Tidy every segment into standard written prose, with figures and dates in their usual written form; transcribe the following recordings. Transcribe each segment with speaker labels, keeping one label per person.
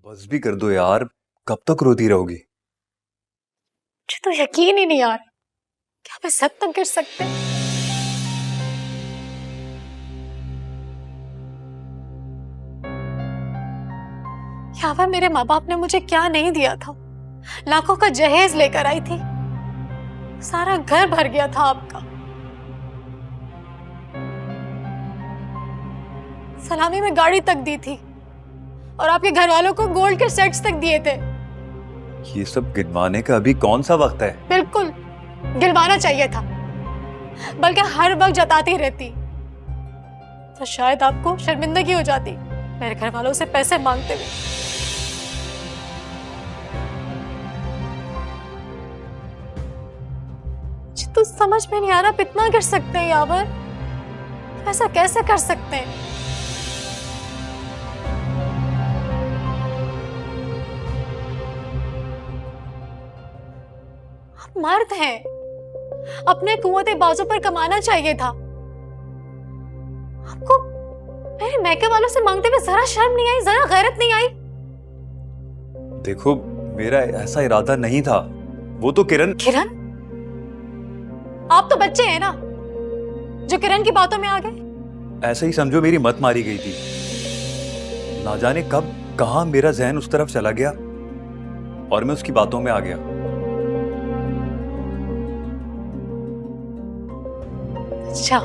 Speaker 1: बस भी कर दो यार, कब तक रोती रहोगी?
Speaker 2: मुझे तो यकीन ही नहीं यार, क्या मैं सब तक गिर सकते? यावर, मेरे माँ बाप ने मुझे क्या नहीं दिया था। लाखों का जहेज लेकर आई थी, सारा घर भर गया था आपका। सलामी में गाड़ी तक दी थी और आपके घर वालों को गोल्ड के सेट्स तक दिए थे।
Speaker 1: ये सब गिनवाने का अभी कौन सा वक्त है?
Speaker 2: बिल्कुल गिलवाना चाहिए था, बल्कि हर वक्त जताती रहती तो शायद आपको शर्मिंदगी हो जाती मेरे घर वालों से पैसे मांगते हुए। मुझे तो समझ में नहीं आ रहा, आप इतना कर सकते हैं यावर? ऐसा कैसे कर सकते हैं? आप मर्द हैं, अपने कुंवते बाजू पर कमाना चाहिए था। आपको मेरे मैके वालों से मांगते हुए जरा शर्म नहीं आई, जरा गैरत नहीं आई?
Speaker 1: देखो, मेरा ऐसा इरादा नहीं था। वो तो किरण।
Speaker 2: आप तो बच्चे हैं ना, जो किरण की बातों में आ गए।
Speaker 1: ऐसे ही समझो मेरी मत मारी गई थी। ना जाने कब कहां मेरा जहन उस तरफ चला गया और मैं उसकी बातों में आ गया।
Speaker 2: अच्छा,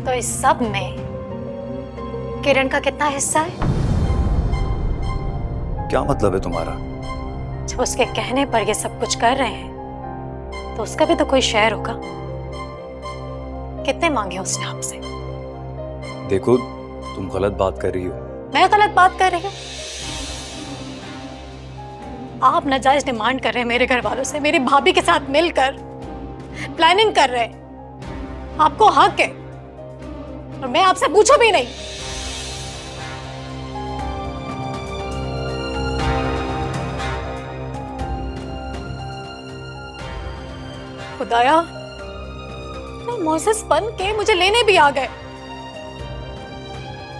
Speaker 2: तो इस सब में किरण का कितना हिस्सा है?
Speaker 1: क्या मतलब है तुम्हारा?
Speaker 2: जब उसके कहने पर ये सब कुछ कर रहे हैं तो उसका भी तो कोई शेयर होगा। कितने मांगे उसने आपसे?
Speaker 1: देखो, तुम गलत बात कर रही हो।
Speaker 2: मैं गलत बात कर रही हूँ? आप नाजायज डिमांड कर रहे हैं मेरे घर वालों से, मेरी भाभी के साथ मिलकर प्लानिंग कर रहे हैं। आपको हक है और मैं आपसे पूछू भी नहीं। खुदाया, मोसेस बन के मुझे लेने भी आ गए।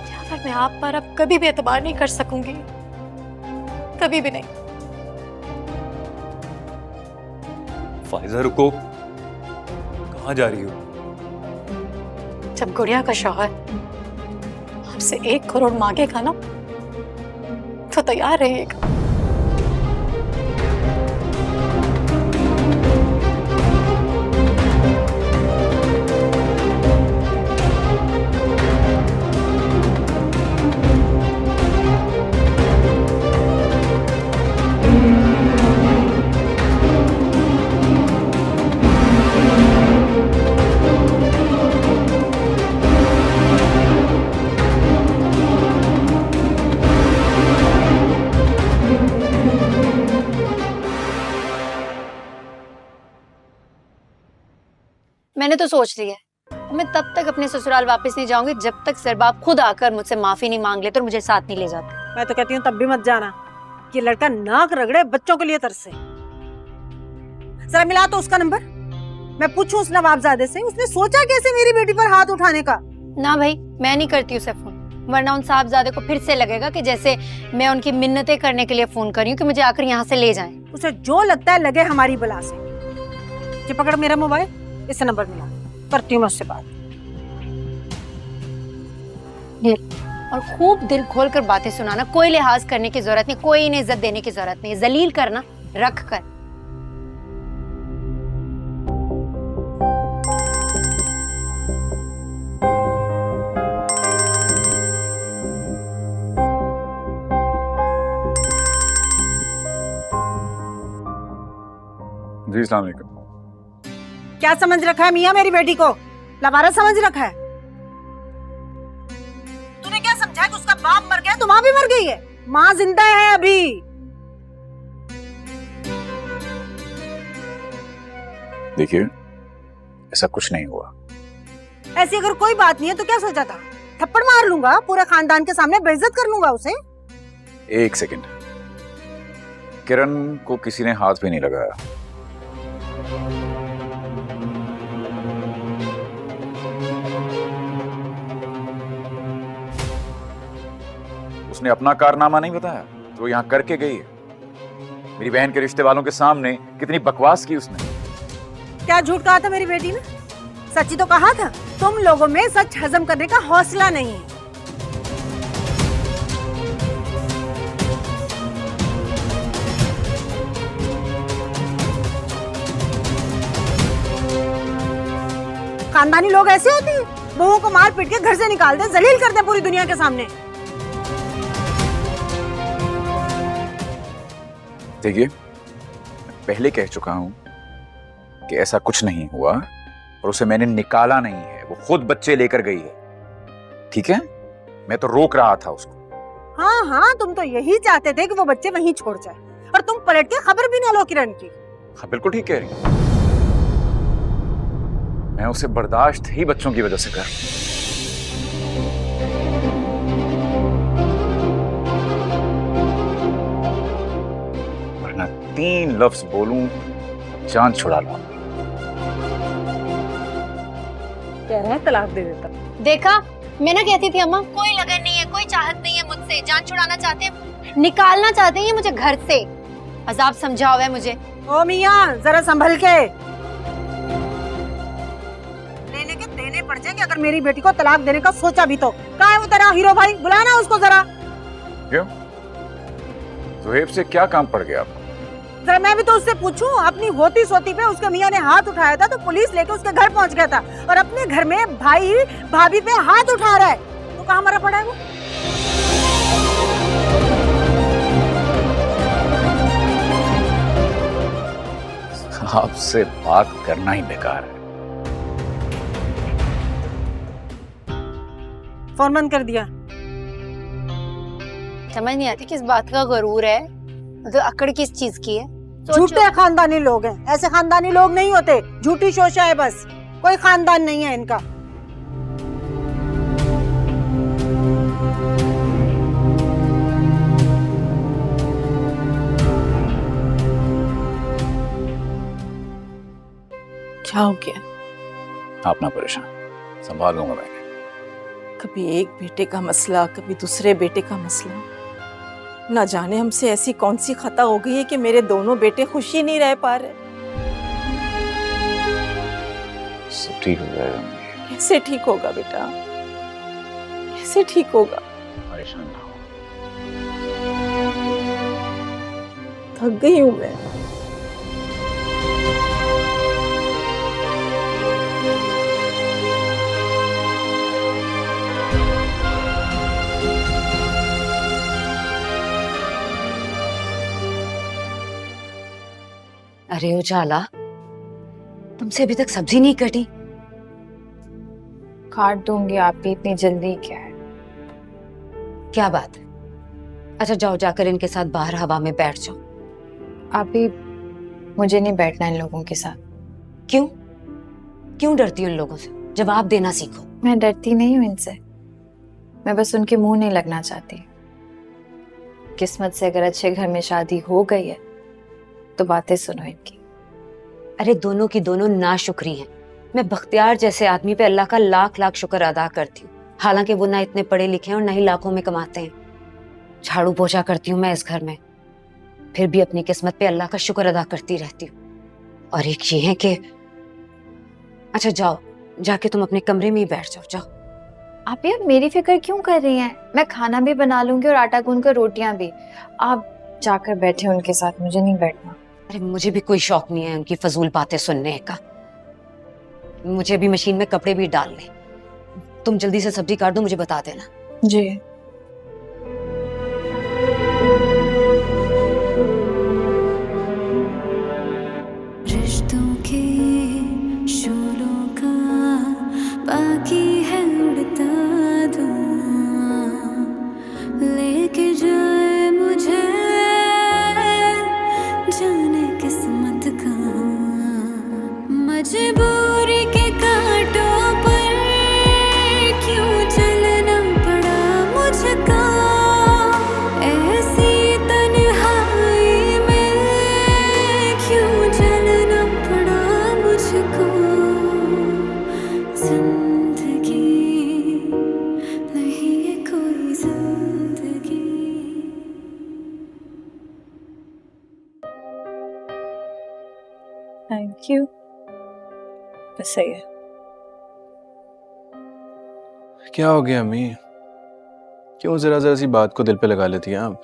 Speaker 2: यार, मैं आप पर अब कभी भी एतबार नहीं कर सकूंगी, कभी भी नहीं।
Speaker 1: फाइजा, रुको। कहाँ जा रही हो?
Speaker 2: जब गुड़िया का शौहर आपसे 1 करोड़ मांगेगा ना, तो तैयार रहिएगा।
Speaker 3: मैंने तो सोच लिया है, मैं तब तक अपने ससुराल वापस नहीं जाऊंगी जब तक सरबाब खुद आकर मुझसे माफी नहीं मांग लेते और मुझे साथ नहीं ले जाते।
Speaker 4: मैं तो कहती हूँ तब भी मत जाना, कि लड़का नाक रगड़े बच्चों के लिए तरसे। जरा मिला तो उसका नंबर, मैं पूछूं उस नवाबजादे से उसने सोचा कैसे मेरी बेटी पर हाथ उठाने का।
Speaker 3: ना भाई, मैं नहीं करती उसे फोन, वरना उन साहबजादे को फिर से लगेगा कि जैसे मैं उनकी मिन्नतें करने के लिए फोन कर रही हूँ कि मुझे आकर यहाँ से ले जाएं।
Speaker 4: उसे जो लगता है लगे हमारी बला से। ये पकड़ मेरा मोबाइल, इससे नंबर मिला, करती हूँ मैं उससे बात।
Speaker 3: और खूब दिल खोल कर बातें सुनाना, कोई लिहाज करने की जरूरत नहीं, कोई इन्हें इज्जत देने की जरूरत नहीं, जलील करना रख कर।
Speaker 5: जी, अस्सलाम वालेकुम।
Speaker 4: क्या समझ रखा है मियाँ मेरी बेटी को? लवारा समझ रखा है? तूने क्या समझा कि उसका बाप मर गया तो माँ भी मर गई है? माँ जिंदा है अभी।
Speaker 5: देखिए, ऐसा कुछ नहीं हुआ।
Speaker 4: ऐसी अगर कोई बात नहीं है तो क्या सोचा था? थप्पड़ मार लूंगा, पूरे खानदान के सामने बेइज्जत कर लूंगा उसे।
Speaker 5: एक सेकंड, किरण को किसी ने हाथ भी नहीं लगाया। उसने अपना कारनामा नहीं बताया जो वो यहाँ करके गई है। मेरी बहन के रिश्ते वालों के सामने कितनी बकवास की उसने।
Speaker 4: क्या झूठ कहा था मेरी बेटी ने? सच्ची तो कहा था। तुम लोगों में सच हजम करने का हौसला नहीं है। खानदानी लोग ऐसे होते हैं, बहुओं को मार पीट के घर से निकाल दे, जलील कर दे पूरी दुनिया के सामने।
Speaker 5: देखिए, पहले कह चुका हूं कि ऐसा कुछ नहीं हुआ और उसे मैंने निकाला नहीं है, वो खुद बच्चे लेकर गई है। ठीक है, मैं तो रोक रहा था उसको।
Speaker 4: हाँ हाँ, तुम तो यही चाहते थे कि वो बच्चे वहीं छोड़ जाए और तुम पलट के खबर भी ना लो किरण की।
Speaker 5: हाँ, बिल्कुल ठीक कह रही हैं। मैं उसे बर्दाश्त ही बच्चों की वजह से कर। वरना 3 लफ्ज बोलूं, जान छुड़ा लूं।
Speaker 4: कह रहे हैं तलाक दे देता।
Speaker 3: देखा, मैं ना कहती थी अम्मा, कोई लगन नहीं है, कोई चाहत नहीं है मुझसे। जान छुड़ाना चाहते हैं, निकालना चाहते हैं ये मुझे घर से। अजाब समझा हुआ है मुझे।
Speaker 4: ओ मियां, जरा संभल के। लेने के देने पड़ जाएंगे अगर मेरी बेटी को तलाक देने का सोचा भी तो। कहाँ है वो तेरा हीरो भाई? बुलाना उसको जरा।
Speaker 5: क्यों? सुहेब से क्या काम पड़ गया आपको?
Speaker 4: जरा मैं भी तो उससे पूछूं। अपनी होती सोती पे उसके मियां ने हाथ उठाया था तो पुलिस लेके उसके घर पहुंच गया था, और अपने घर में भाई भाभी पे हाथ उठा रहा है तो कहाँ मरा पड़ा है वो?
Speaker 5: आपसे बात करना ही बेकार है।
Speaker 4: फोन बंद कर दिया।
Speaker 3: समझ नहीं आती किस बात का गरूर है, मतलब अकड़ किस चीज की है।
Speaker 4: झूठे खानदानी लोग हैं, ऐसे खानदानी लोग नहीं होते। झूठी शोशा है बस, कोई खानदान नहीं है इनका।
Speaker 6: क्या हो गया?
Speaker 5: आप ना परेशान, संभाल लूंगा मैं।
Speaker 6: कभी एक बेटे का मसला, कभी दूसरे बेटे का मसला। ना जाने हमसे ऐसी कौन सी खता हो गई है कि मेरे दोनों बेटे खुश ही नहीं रह पा रहे।
Speaker 5: सब ठीक हो जाएगा।
Speaker 6: कैसे ठीक होगा बेटा, कैसे ठीक होगा?
Speaker 5: परेशान ना हो।
Speaker 6: थक गई हूं मैं।
Speaker 7: अरे उजाला, तुमसे अभी तक सब्जी नहीं कटी?
Speaker 8: काट दूंगी आप भी, इतनी जल्दी क्या है?
Speaker 7: क्या बात है? अच्छा जाओ, जाकर इनके साथ बाहर हवा में बैठ जाओ।
Speaker 8: आप भी, मुझे नहीं बैठना इन लोगों के साथ।
Speaker 7: क्यों? क्यों डरती हो उन लोगों से? जवाब देना सीखो।
Speaker 8: मैं डरती नहीं हूँ इनसे, मैं बस उनके मुंह नहीं लगना चाहती। किस्मत से अगर अच्छे घर में शादी हो गई है तो बातें सुनो इनकी।
Speaker 7: अरे दोनों की दोनों नाशुक्री हैं। मैं बख्तियार जैसे आदमी पे अल्लाह का लाख लाख शुक्र अदा करती हूँ, हालांकि वो ना इतने पढ़े लिखे हैं और ना ही लाखों में कमाते हैं। झाड़ू पोछा करती हूँ मैं इस घर में, फिर भी अपनी किस्मत पे अल्लाह का शुक्र अदा करती रहती हूँ। और एक ये है कि अच्छा जाओ, जाके तुम अपने कमरे में ही बैठ जाओ। जाओ।
Speaker 8: आप ये मेरी फिक्र क्यों कर रही हैं? मैं खाना भी बना लूंगी और आटा गूंद कर रोटियां भी। आप जाकर बैठे उनके साथ, मुझे नहीं बैठना।
Speaker 7: अरे मुझे भी कोई शौक नहीं है उनकी फजूल बातें सुनने का। मुझे भी मशीन में कपड़े भी डालने। तुम जल्दी से सब्जी काट दो, मुझे बता देना।
Speaker 8: जी।
Speaker 9: रिश्तों के शोलों का बाकी है उड़ता धुआं, लेके जाए मुझे जाने किस्मत कहाँ। मजबूरी के कांटों पर क्यों चलना पड़ा
Speaker 6: थैंक यू। बस सही है।
Speaker 10: क्या हो गया अम्मी? क्यों जरा जरा सी बात को दिल पे लगा लेती हैं आप?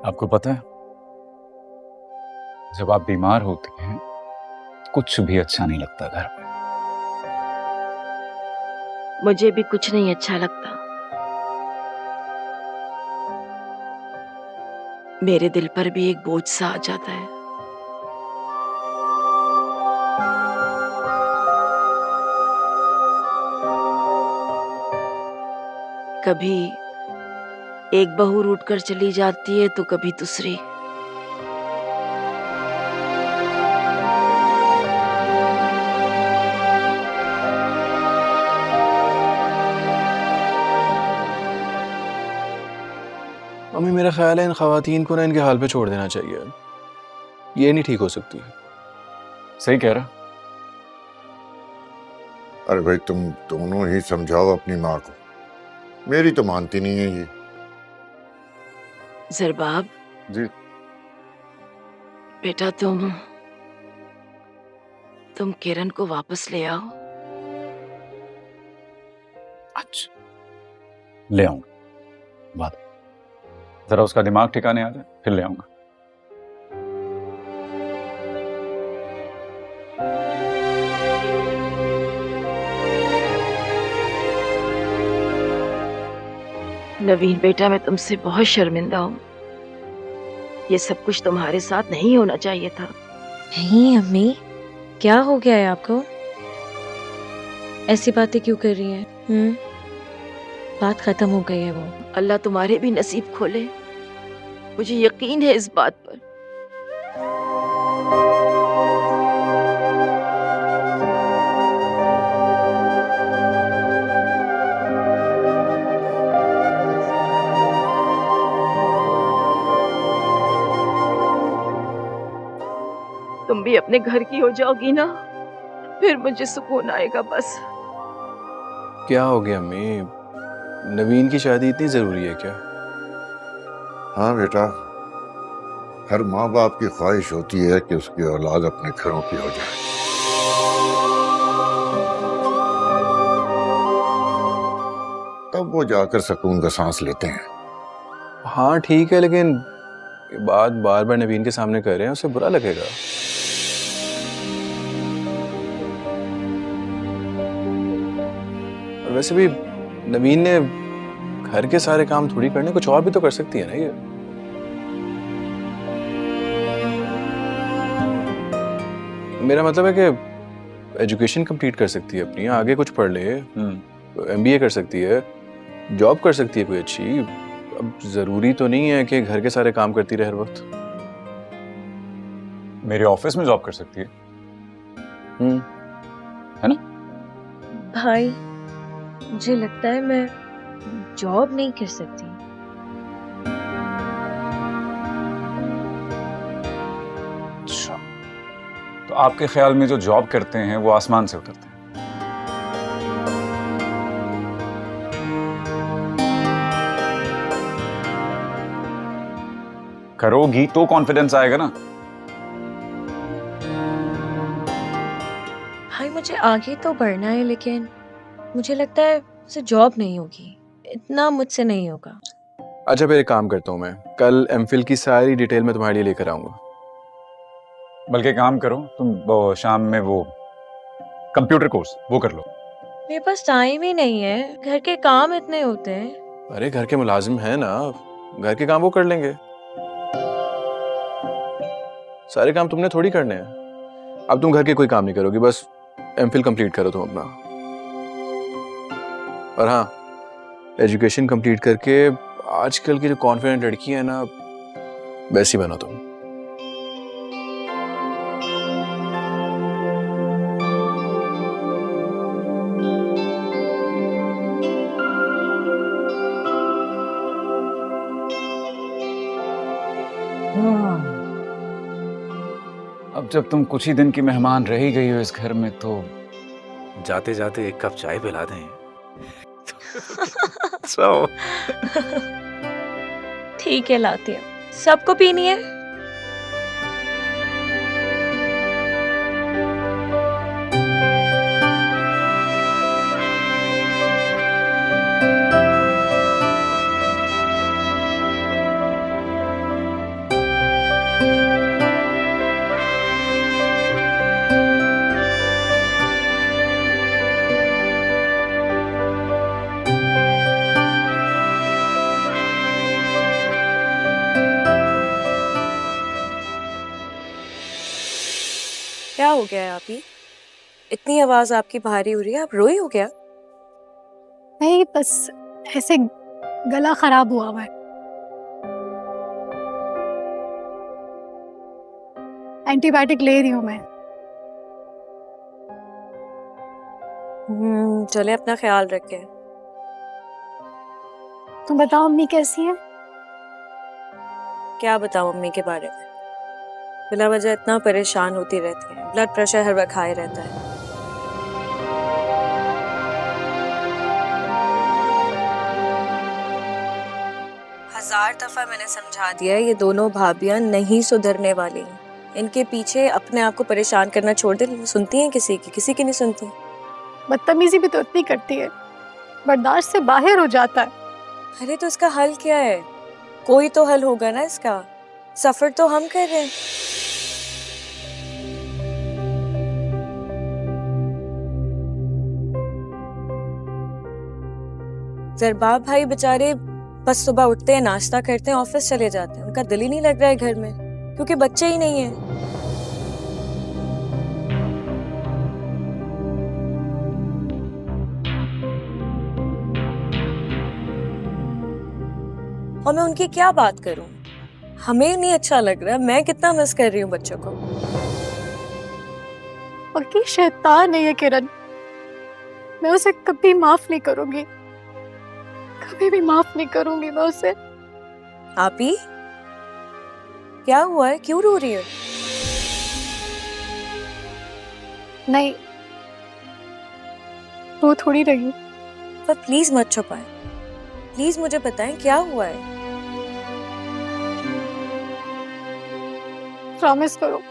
Speaker 5: आपको पता है, जब आप बीमार होते हैं कुछ भी अच्छा नहीं लगता घर में।
Speaker 11: मुझे भी कुछ नहीं अच्छा लगता। मेरे दिल पर भी एक बोझ सा आ जाता है। कभी एक बहू रूठ कर चली जाती है तो कभी दूसरी।
Speaker 10: मम्मी मेरा ख्याल है इन खवातीन को ना इनके हाल पे छोड़ देना चाहिए। ये नहीं ठीक हो सकती।
Speaker 5: सही कह रहा।
Speaker 12: अरे भाई तुम दोनों ही समझाओ अपनी माँ को, मेरी तो मानती नहीं है ये।
Speaker 11: ज़रबाब
Speaker 12: जी
Speaker 11: बेटा, तुम किरण को वापस ले आओ।
Speaker 5: अच्छा ले आऊंगा, बात जरा उसका दिमाग ठिकाने आ जाए फिर ले आऊंगा।
Speaker 11: नवीन बेटा, मैं तुमसे बहुत शर्मिंदा हूँ। ये सब कुछ तुम्हारे साथ नहीं होना चाहिए था।
Speaker 13: नहीं अम्मी, क्या हो गया है आपको? ऐसी बातें क्यों कर रही हैं? बात खत्म हो गई है वो।
Speaker 11: अल्लाह तुम्हारे भी नसीब खोले, मुझे यकीन है इस बात पर। तुम भी अपने घर की हो जाओगी ना, फिर मुझे सुकून आएगा बस।
Speaker 10: क्या हो गया अम्मी? नवीन की शादी इतनी जरूरी है क्या?
Speaker 12: हाँ बेटा, हर माँ बाप की ख्वाहिश होती है कि उसकी औलाद अपने घरों की हो जाए। तब वो जाकर सुकून का सांस लेते हैं।
Speaker 10: हाँ ठीक है, लेकिन ये बात बार बार नवीन के सामने कर रहे हैं, उसे बुरा लगेगा। और वैसे भी नवीन ने घर के सारे काम थोड़ी करने, कुछ और भी तो कर सकती है ना ये। मेरा मतलब है कि एजुकेशन कंप्लीट कर सकती है अपनी, आगे कुछ पढ़ ले, एमबीए कर सकती है, जॉब कर सकती है कोई अच्छी। अब जरूरी तो नहीं है कि घर के सारे काम करती रहे हर वक्त।
Speaker 5: मेरे ऑफिस में जॉब कर सकती है, है ना?
Speaker 13: भाई, मुझे लगता है मैं जॉब नहीं कर सकती।
Speaker 5: अच्छा, तो आपके ख्याल में जो जॉब करते हैं वो आसमान से उतरते हैं? करोगी तो कॉन्फिडेंस आएगा ना।
Speaker 13: भाई, मुझे आगे तो बढ़ना है, लेकिन मुझे लगता है मुझसे जॉब नहीं होगी, इतना मुझसे नहीं होगा।
Speaker 10: अच्छा फिर एक काम करता हूँ, मैं कल एमफिल की सारी डिटेल मैं तुम्हारे लिए लेकर आऊंगा।
Speaker 5: बल्कि काम करो तुम, वो शाम में वो कंप्यूटर कोर्स वो कर लो।
Speaker 13: मेरे पास टाइम ही नहीं है, घर के काम इतने होते हैं।
Speaker 10: अरे घर के मुलाजिम है ना, घर के काम वो कर लेंगे। सारे काम तुमने थोड़ी करने हैं। अब तुम घर के कोई काम नहीं करोगी, बस एमफिल कंप्लीट करो तुम अपना। और हाँ, एजुकेशन कंप्लीट करके आजकल की जो कॉन्फिडेंट लड़की है ना, वैसी बनो तुम।
Speaker 5: अब जब तुम कुछ ही दिन की मेहमान रह ही गई हो इस घर में, तो जाते जाते एक कप चाय पिला दें। So,
Speaker 13: ठीक है, लाती हूँ। सबको पीनी है? क्या हो गया है आप ही? इतनी आवाज आपकी भारी हो रही है, आप रोई हो क्या?
Speaker 2: नहीं, बस ऐसे गला खराब हुआ हुआ है। एंटीबायोटिक ले रही हूँ मैं।
Speaker 13: चले, अपना ख्याल रखें।
Speaker 2: तुम बताओ अम्मी कैसी है?
Speaker 13: क्या बताऊं अम्मी के बारे में? बिला वजह इतना परेशान होती रहती है, ब्लड प्रेशर हर वक्त हाई रहता है। हजार दफा मैंने समझा दिया, ये दोनों भाभियां नहीं सुधरने वाली हैं। इनके पीछे अपने आप को परेशान करना छोड़ दे। सुनती हैं किसी की नहीं सुनती।
Speaker 2: बदतमीजी भी तो इतनी करती है, बर्दाश्त से बाहर हो जाता है।
Speaker 13: अरे तो इसका हल क्या है? कोई तो हल होगा ना इसका। सफर तो हम कर रहे हैं। जरबाब भाई बेचारे बस सुबह उठते हैं, नाश्ता करते हैं, ऑफिस चले जाते हैं। उनका दिल ही नहीं लग रहा है घर में, क्योंकि बच्चे ही नहीं हैं। और मैं उनकी क्या बात करूं? हमें नहीं अच्छा लग रहा। मैं कितना मिस कर रही हूँ बच्चों को।
Speaker 2: पक्की शैतान है ये किरण। मैं उसे कभी माफ नहीं करूंगी, कभी भी माफ नहीं करूंगी मैं उसे।
Speaker 13: आप ही क्या हुआ है? क्यों रो रही है?
Speaker 2: नहीं, रो थोड़ी रही हूँ।
Speaker 13: पर प्लीज मत छुपाएं। प्लीज मुझे बताएं क्या हुआ है।
Speaker 2: प्रॉमिस करो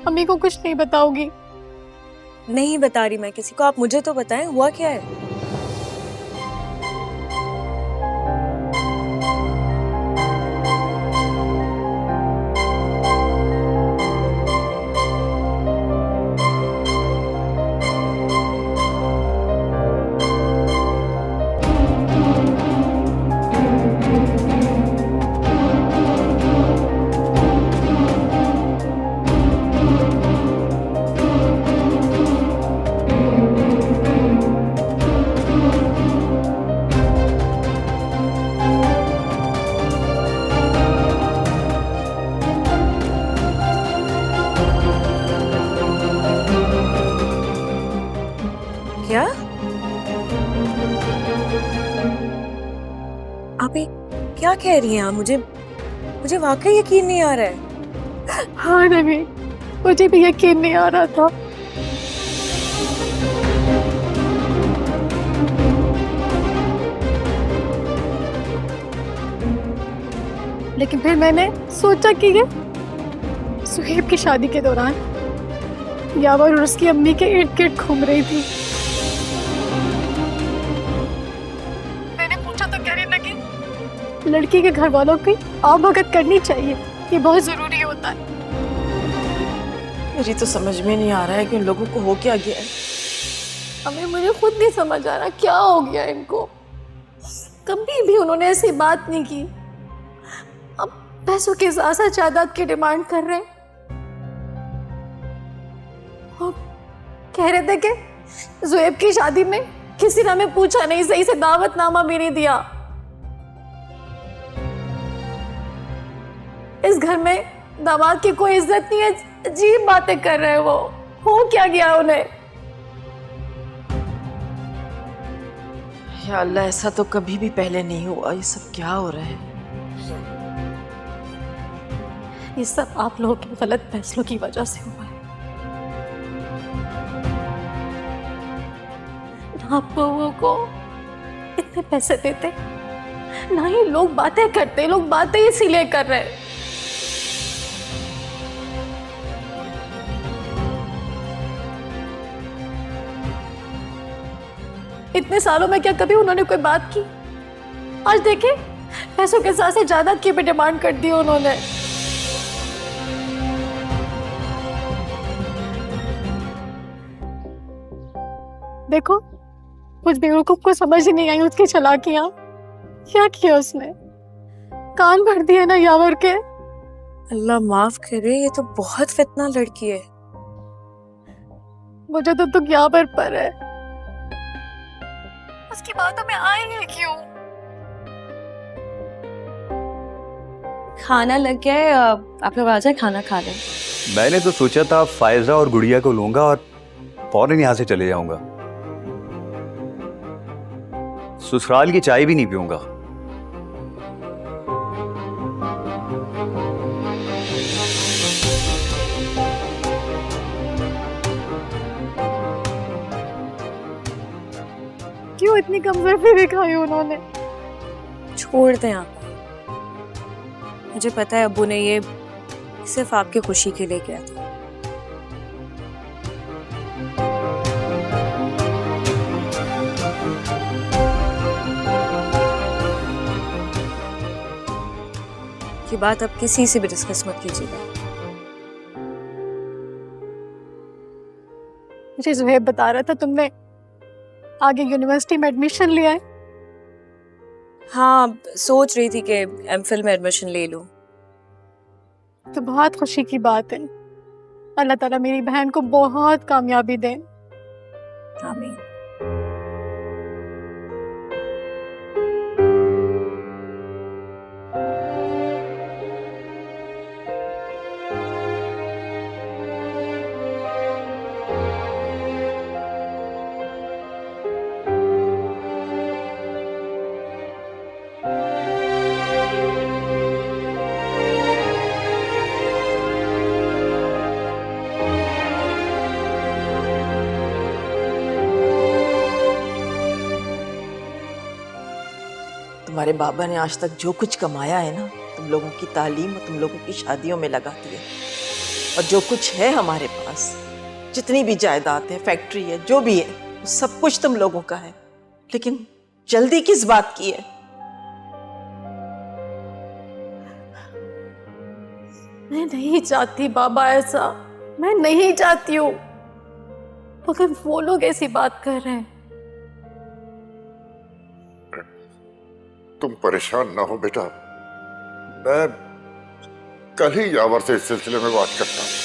Speaker 2: अम्मी को कुछ नहीं बताओगी।
Speaker 13: नहीं बता रही मैं किसी को। आप मुझे तो बताएं, हुआ क्या है? क्या? आप ये क्या कह रही हैं? आप मुझे वाकई यकीन नहीं आ रहा है।
Speaker 2: हाँ नवीन, मुझे भी यकीन नहीं आ रहा था। लेकिन फिर मैंने सोचा कि ये सुहेब की शादी के दौरान यावर और उसकी अम्मी के इर्द गिर्द घूम रही थी। मैंने पूछा तो कहने लगी लड़की के घर वालों की अवगत करनी चाहिए, ये बहुत जरूरी होता है।
Speaker 6: मुझे तो समझ में नहीं आ रहा है कि उन लोगों को हो क्या गया है।
Speaker 2: हमें मुझे खुद नहीं समझ आ रहा क्या हो गया इनको। कभी भी उन्होंने ऐसी बात नहीं की। अब पैसों के साथ जायदाद की डिमांड कर रहे हैं और कह रहे थे कि ज़ुएब की शादी में किसी ने हमें पूछा नहीं, सही से दावतनामा भी नहीं दिया। इस घर में दामाद की कोई इज्जत नहीं है। अजीब बातें कर रहे हैं वो। हो क्या गया उन्हें?
Speaker 6: या अल्लाह, ऐसा तो कभी भी पहले नहीं हुआ। ये सब क्या हो रहा है?
Speaker 2: ये सब आप लोगों के गलत फैसलों की वजह से हुआ है। आप बहू को इतने पैसे देते ना ही लोग बातें करते, लोग बातें इसीलिए कर रहे हैं। इतने सालों में क्या कभी उन्होंने कोई बात की? आज देखे पैसों के साथ से जायदाद की भी डिमांड कर दी उन्होंने। देखो कुछ बेवकूफ को समझ ही नहीं आई उसकी चालाकियां। क्या किया उसने? कान भर दिए ना यावर के।
Speaker 13: अल्लाह माफ करे, ये तो बहुत फितना लड़की है।
Speaker 2: मुझे तो दुख यावर पर है। उसकी बातों में आएंगे क्यों?
Speaker 13: खाना लग गया है, आप लोग आ जाए खाना खा लें।
Speaker 1: मैंने तो सोचा था फायजा और गुड़िया को लूंगा और फौरन यहाँ से चले जाऊंगा। ससुराल की चाय भी नहीं पीऊंगा।
Speaker 2: क्यों इतनी कमजोरी दिखाई उन्होंने?
Speaker 13: छोड़ दें आप, मुझे पता है अब्बू ने ये सिर्फ आपकी खुशी के लिए किया था। ये बात अब किसी से भी डिस्कस मत कीजिएगा।
Speaker 2: मुझे ज़ुहैब बता रहा था तुमने आगे यूनिवर्सिटी में एडमिशन लिया है।
Speaker 13: हाँ, सोच रही थी कि एमफिल में एडमिशन ले लूं।
Speaker 2: तो बहुत खुशी की बात है। अल्लाह ताला मेरी बहन को बहुत कामयाबी दे।
Speaker 13: आमीन।
Speaker 6: तुम्हारे बाबा ने आज तक जो कुछ कमाया है ना, तुम लोगों की तालीम और तुम लोगों की शादियों में लगा दिया। और जो कुछ है हमारे पास, जितनी भी जायदाद है, फैक्ट्री है, जो भी है, वो सब कुछ तुम लोगों का है। लेकिन जल्दी किस बात की है?
Speaker 2: मैं नहीं चाहती बाबा ऐसा, मैं नहीं चाहती हूँ, मगर वो लोग ऐसी बात कर रहे हैं।
Speaker 12: तुम परेशान ना हो बेटा, मैं कल ही यावर से इस सिलसिले में बात करता हूँ।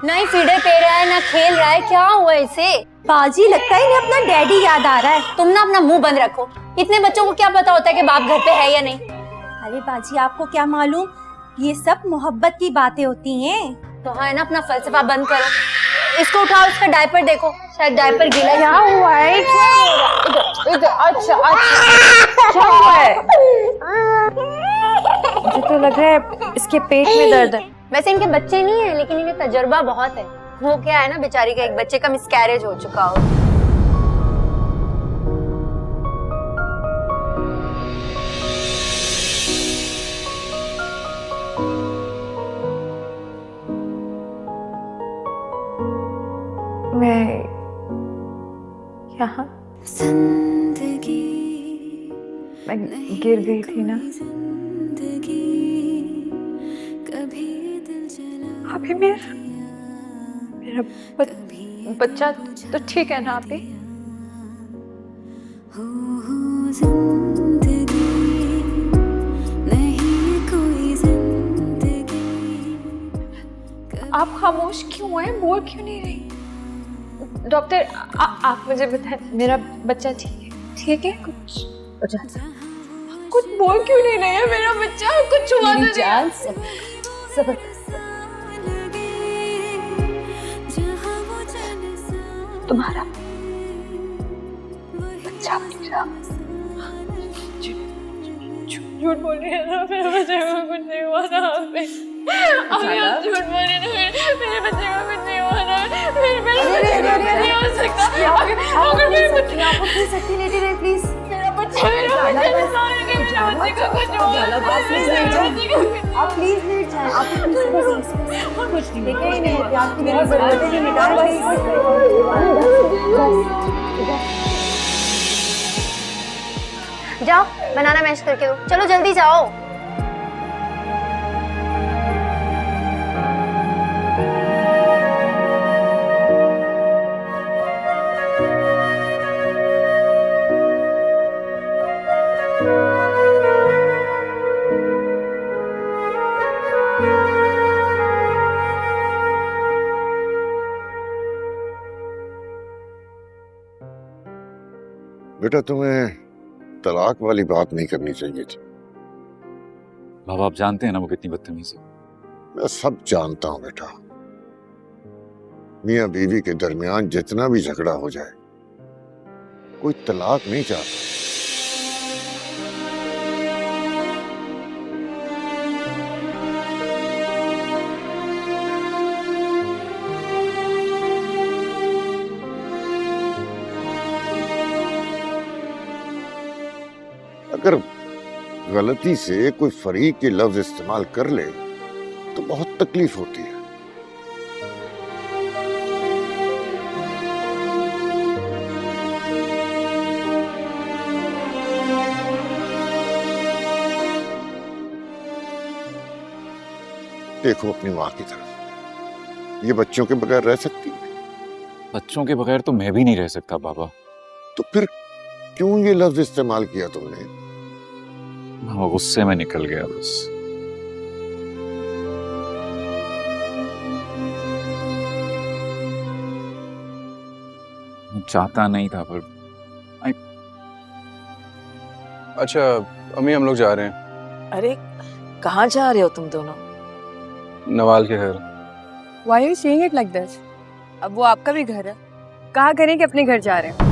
Speaker 3: ना ही फीडर पे रहा है ना खेल रहा है, क्या हुआ इसे? बाजी लगता है इन्हें अपना डैडी याद आ रहा है। तुम ना अपना मुंह बंद रखो। इतने बच्चों को क्या पता होता है कि बाप घर पे है या नहीं?
Speaker 14: अरे बाजी आपको क्या मालूम, ये सब मोहब्बत की बातें होती हैं।
Speaker 3: तो हाँ है ना, अपना फलसफा बंद करो। इसको उठाओ, इसका डायपर देखो, शायद डायपर गीला।
Speaker 14: क्या हुआ है?
Speaker 3: इधर इधर। अच्छा अच्छा, क्या हुआ है?
Speaker 13: मुझे तो लग रहा है इसके पेट में दर्द है।
Speaker 3: वैसे इनके बच्चे नहीं है, लेकिन इन्हें तजुर्बा बहुत है। वो क्या है ना, बेचारी का एक बच्चे का मिसकैरेज हो चुका हो।
Speaker 8: मैं गिर गई थी ना। अभी मेरा बच्चा तो ठीक है ना अभी? आप खामोश क्यों हैं? बोल क्यों नहीं रही? डॉक्टर आप मुझे बताएं, मेरा बच्चा ठीक है? कुछ बोल क्यों नहीं रहे हैं? मेरा बच्चा कुछ हुआ तो नहीं?
Speaker 3: सबर
Speaker 8: तुम्हारा बच्चा मेरा झूठ बोल रही है ना, मेरे बच्चे को कुछ नहीं हुआ ना। अभी आप झूठ बोल रही है ना, मेरे बच्चे को कुछ नहीं हुआ ना। मेरे बच्चे को कुछ नहीं हो सकता। अगर मेरे बच्चे
Speaker 3: आप प्लीज एक्टिविटी रहे प्लीज।
Speaker 8: मेरा बच्चा मेरे बच्चे को कुछ हुआ।
Speaker 3: आप प्लीज लेट जाएं। आप कुछ नहीं देखिए, नहीं आपकी मेरी जरूरत है, जाओ बनाना मैश करके दो। चलो जल्दी जाओ।
Speaker 12: बेटा तुम्हें तलाक वाली बात नहीं करनी चाहिए थी।
Speaker 5: बाबा आप जानते हैं ना वो कितनी बदतमीज है।
Speaker 12: मैं सब जानता हूं बेटा। मियां बीवी के दरमियान जितना भी झगड़ा हो जाए, कोई तलाक नहीं चाहता। अगर गलती से कोई फरीक के लफ्ज इस्तेमाल कर ले तो बहुत तकलीफ होती है। देखो अपनी माँ की तरफ, ये बच्चों के बगैर रह सकती है?
Speaker 5: बच्चों के बगैर तो मैं भी नहीं रह सकता बाबा।
Speaker 12: तो फिर क्यों ये लफ्ज इस्तेमाल किया तुमने?
Speaker 5: वो गुस्से में निकल गया बस। मैं चाहता नहीं था पर
Speaker 10: अच्छा अम्मी हम लोग जा रहे हैं।
Speaker 6: अरे कहाँ जा रहे हो तुम दोनों?
Speaker 10: नवाल के घर।
Speaker 13: Why are you saying it like this? अब वो आपका भी घर है, कहा करें कि अपने घर जा रहे हैं।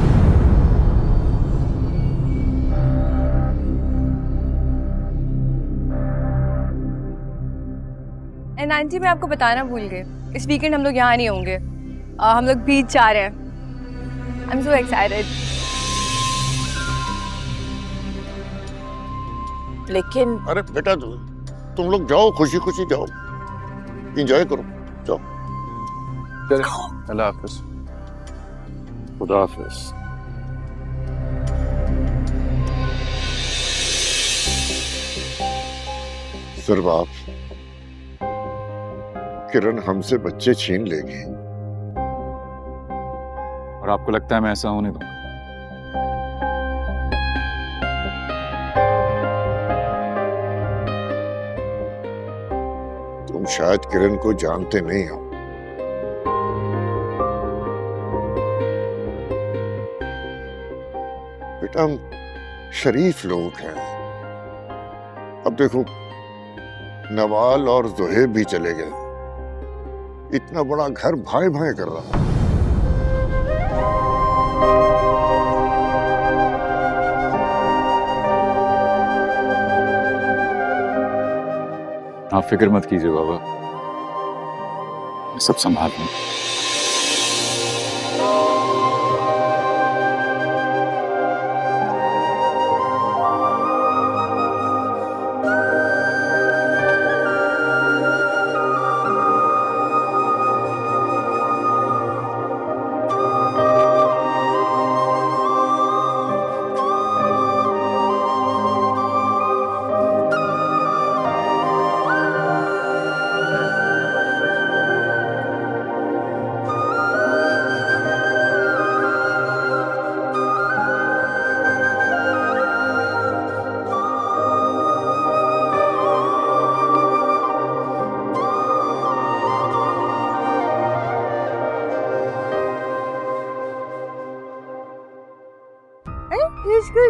Speaker 13: एंड आंटी मैं आपको बताना भूल गए, इस वीकेंड हम लोग यहाँ नहीं होंगे। हम लोग बीच जा रहे हैं। I am so excited.
Speaker 6: लेकिन
Speaker 12: अरे बेटा तुम लोग जाओ, खुशी खुशी जाओ, एंजॉय करो, जाओ।
Speaker 10: अल्लाह हाफिज।
Speaker 5: खुदा हाफिज।
Speaker 12: सर बाप, किरण हमसे बच्चे छीन लेगी।
Speaker 5: और आपको लगता है मैं ऐसा होने दूंगा?
Speaker 12: तुम शायद किरण को जानते नहीं हो। बेटा हम शरीफ लोग हैं। अब देखो नवाल और जोहेब भी चले गए, इतना बड़ा घर भाई भाई कर रहा।
Speaker 5: आप फिक्र मत कीजिए बाबा, मैं सब संभाल लूंगा।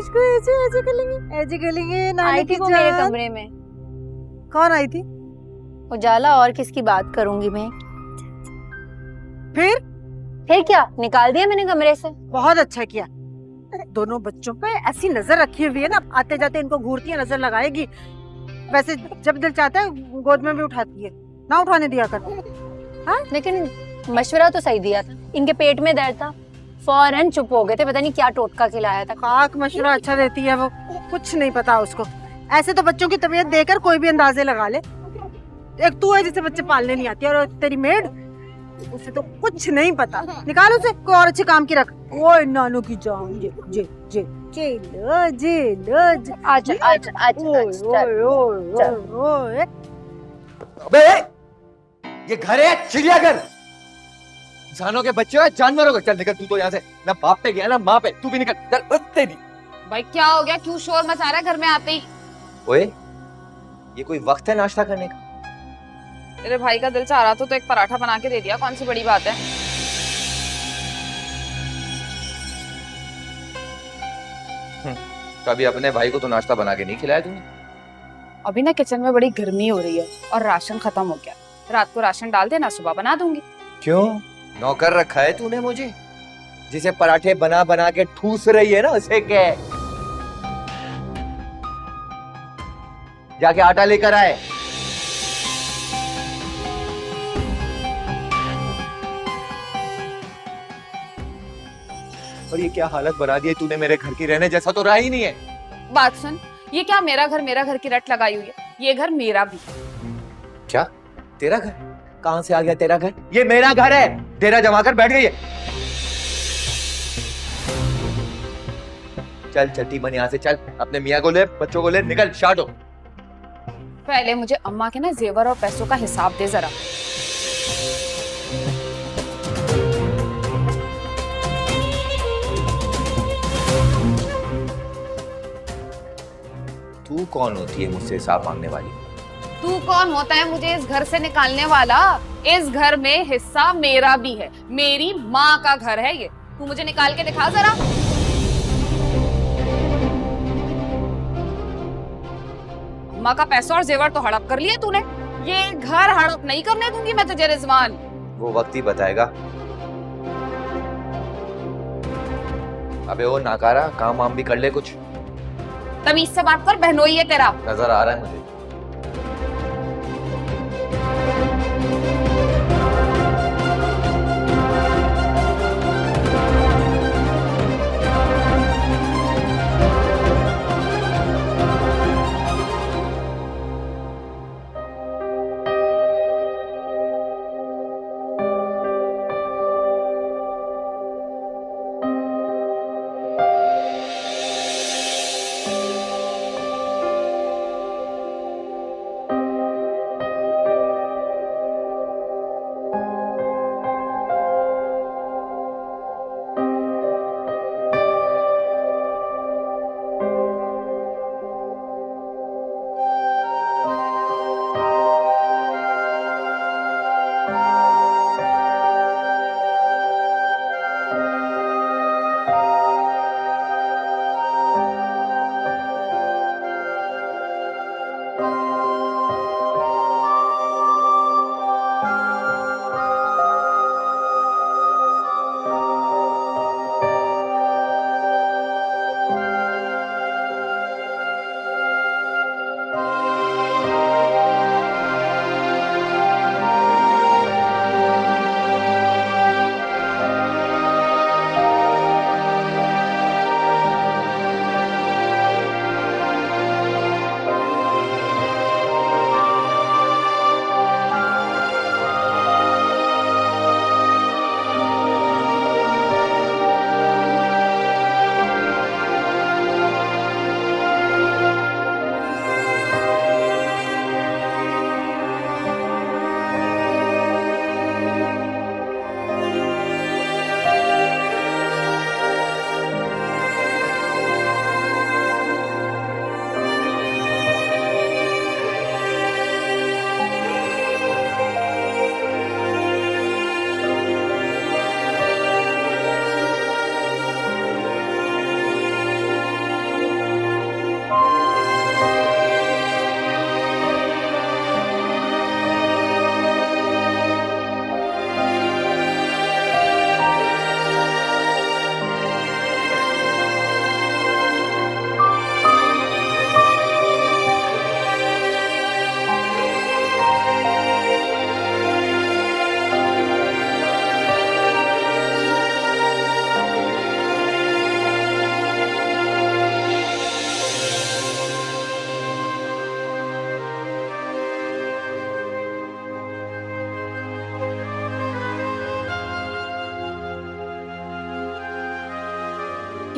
Speaker 4: इसको ऐसे ऐसे करेंगे नानी
Speaker 3: आई
Speaker 4: की
Speaker 3: थी वो मेरे
Speaker 4: जान।
Speaker 3: कमरे में।
Speaker 4: कौन आई थी?
Speaker 3: उजाला, और किसकी बात करूंगी मैं?
Speaker 4: फिर
Speaker 3: क्या निकाल दिया मैंने कमरे से?
Speaker 4: बहुत अच्छा किया। दोनों बच्चों पे ऐसी नजर रखी हुई है ना, आते जाते इनको घूरती है, नजर लगाएगी। वैसे जब दिल चाहता है गोद में भी उठाती है, ना उठाने दिया कर।
Speaker 3: हाँ, लेकिन मशवरा तो सही दिया था। इनके पेट में दर्द था, फौरन चुप हो गए थे। पता नहीं क्या टोटका खिलाया था।
Speaker 4: खाक मशवरा अच्छा देती है वो, कुछ नहीं पता उसको। ऐसे तो बच्चों की तबीयत देकर कोई भी अंदाजे लगा ले। एक तू है जिसे बच्चे पालने नहीं आती, और तेरी मेड, उसे तो कुछ नहीं पता। निकाल उसे, कोई और अच्छे काम की रख। ओए नानू की जान, जे जे जे जे लो जे।
Speaker 3: अच्छा अच्छा अच्छा
Speaker 4: ओए
Speaker 15: अबे ये घर है चिड़ियाघर। इंसानों के बच्चे हो जानवरों के। चल निकल तू तो यहाँ से। ना बाप पे गया ना माँ पे, तू भी निकल। चल तेरी।
Speaker 8: भाई क्या हो गया, क्यों शोर मचा रहा है घर में आते ही?
Speaker 15: ओए ये कोई वक्त है नाश्ता करने का?
Speaker 8: तेरे भाई का दिल चाह रहा था तो एक पराठा बना के दे दिया, कौन सी बड़ी बात है।
Speaker 15: कभी अपने भाई को तो नाश्ता बना के नहीं खिलाया तूने?
Speaker 8: अभी ना किचन में बड़ी गर्मी हो रही है और राशन खत्म हो गया। रात को राशन डाल देना, सुबह बना दूंगी।
Speaker 15: क्यों नौकर रखा है तूने मुझे? जिसे पराठे बना बना के ठूस रही है ना, उसे क्या है? जाके आटा लेकर आए। और ये क्या हालत बना दी है तूने मेरे घर की, रहने जैसा तो रहा ही नहीं है।
Speaker 8: बात सुन, ये क्या मेरा घर की रट लगाई हुई है? ये घर मेरा भी है।
Speaker 15: क्या तेरा घर? कहां से आ गया तेरा घर? ये मेरा घर है। डेरा जमा कर बैठ गई है। चल चट्टी बन यहाँ से, चल अपने मियाँ को ले, बच्चों को ले, निकल शाट हो।
Speaker 8: पहले मुझे अम्मा के ना जेवर और पैसों का हिसाब दे जरा।
Speaker 15: तू कौन होती है मुझसे हिसाब मांगने वाली?
Speaker 8: तू कौन होता है मुझे इस घर से निकालने वाला? इस घर में हिस्सा मेरा भी है, मेरी माँ का घर है ये। तू मुझे निकाल के दिखा जरा। अम्मा का पैसा और जेवर तो हड़प कर लिया तूने, ये घर हड़प नहीं करने दूंगी मैं तुझे रिजवान।
Speaker 15: वो वक्त ही बताएगा। अबे वो नाकारा, काम वाम भी कर ले कुछ।
Speaker 8: तमीज से बात कर, बहनोई है तेरा।
Speaker 15: नजर आ रहा है मुझे।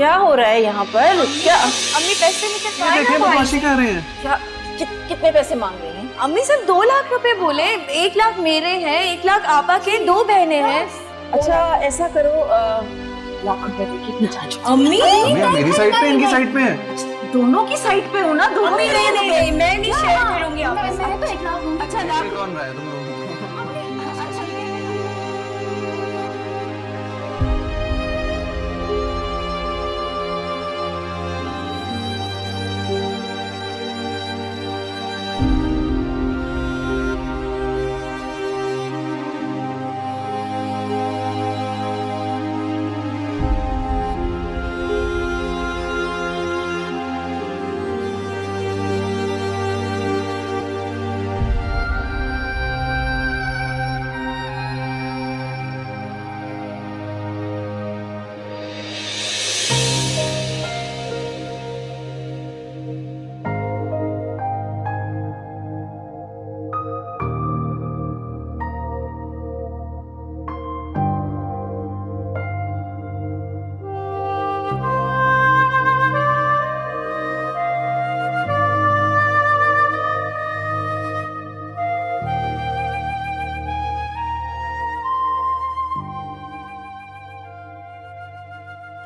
Speaker 11: क्या हो रहा है यहाँ पर? क्या
Speaker 13: अम्मी पैसे निकल पाए
Speaker 10: देखिए
Speaker 13: ना भाई?
Speaker 10: बदमाशी कर रहे हैं।
Speaker 11: क्या कितने पैसे मांग रही हैं?
Speaker 13: अम्मी सिर्फ 2 लाख रुपए बोले। 1 लाख मेरे हैं, 1 लाख आपा के, 2 बहनें हैं।
Speaker 11: अच्छा ऐसा करो, लाख रुपए देके अपनी जान छुड़ाओ।
Speaker 13: अम्मी
Speaker 10: आप मेरी साइड पे इनकी साइड पे है।
Speaker 11: दोनों की साइड पे हो ना, दोनों
Speaker 13: अम्मी
Speaker 11: की
Speaker 13: नहीं
Speaker 11: साइड पे।
Speaker 13: नहीं मैं नहीं शेयर करूंगी आपके साथ।
Speaker 11: तो 1 लाख दूंगी। अच्छा लाख
Speaker 10: कौन रहा है तुम लोग?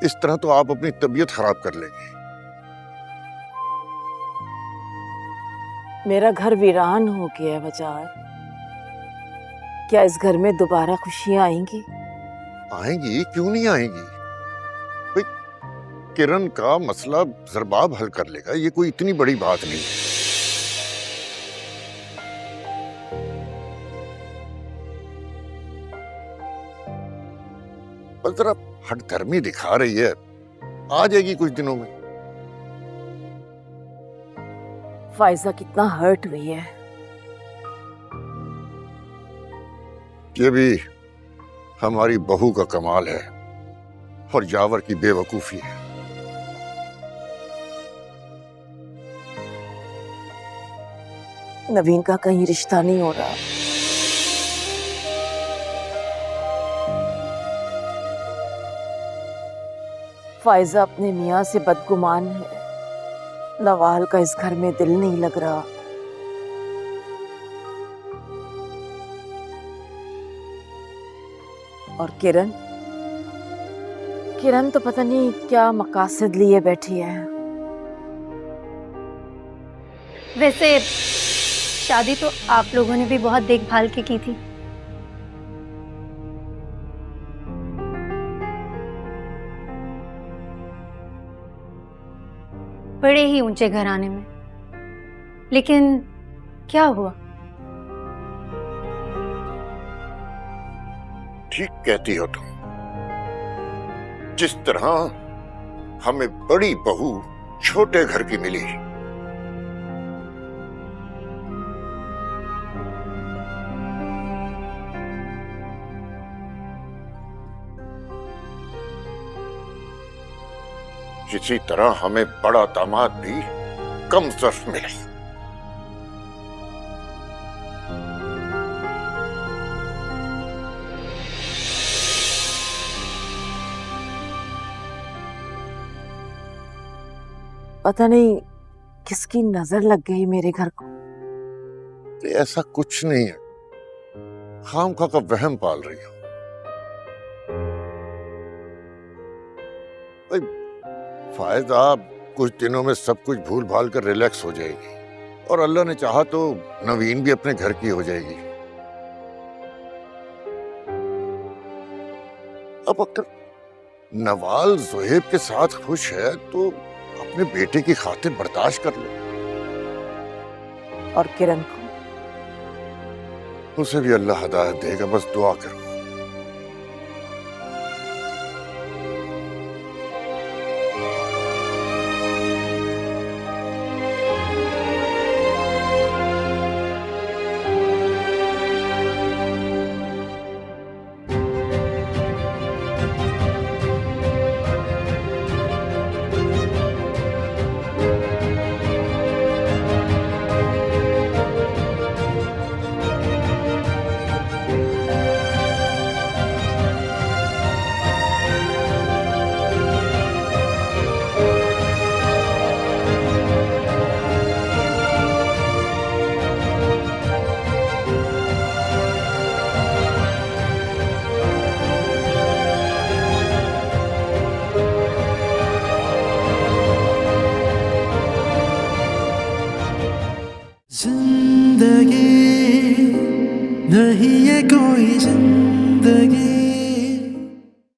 Speaker 12: इस तरह तो आप अपनी तबीयत खराब कर लेंगे।
Speaker 11: मेरा घर वीरान हो गया है बाजार। क्या इस घर में दोबारा खुशियां आएंगी?
Speaker 12: आएंगी, क्यों नहीं आएंगी भाई। किरण का मसला जरबाब हल कर लेगा, ये कोई इतनी बड़ी बात नहीं है। बस जरा हठधर्मी दिखा रही है, आ जाएगी कुछ दिनों में।
Speaker 11: फाइजा कितना हर्ट हुई है।
Speaker 12: ये भी हमारी बहू का कमाल है और यावर की बेवकूफी है।
Speaker 11: नवीन का कहीं रिश्ता नहीं हो रहा। फाइजा अपने मियाँ से बदगुमान है। नवाल का इस घर में दिल नहीं लग रहा। और किरण तो पता नहीं क्या मकासद लिए बैठी है।
Speaker 2: वैसे शादी तो आप लोगों ने भी बहुत देखभाल की थी। बड़े ही ऊंचे घराने में, लेकिन क्या हुआ?
Speaker 12: ठीक कहती हो तुम। जिस तरह हमें बड़ी बहू छोटे घर की मिली, इसी तरह हमें बड़ा दामाद भी कम ज़र्फ मिले।
Speaker 11: पता नहीं किसकी नजर लग गई मेरे घर को।
Speaker 12: ऐसा कुछ नहीं है, खामखा का वहम पाल रही हो। फायदा कुछ दिनों में सब कुछ भूल भाल कर रिलैक्स हो जाएगी और अल्लाह ने चाहा तो नवीन भी अपने घर की हो जाएगी। अब अगर नवाल ज़ुहैब के साथ खुश है तो अपने बेटे की खातिर बर्दाश्त कर लो।
Speaker 11: और किरण को?
Speaker 12: उसे भी अल्लाह हिदायत देगा, बस दुआ करो।
Speaker 9: नहीं ये कोई जिंदगी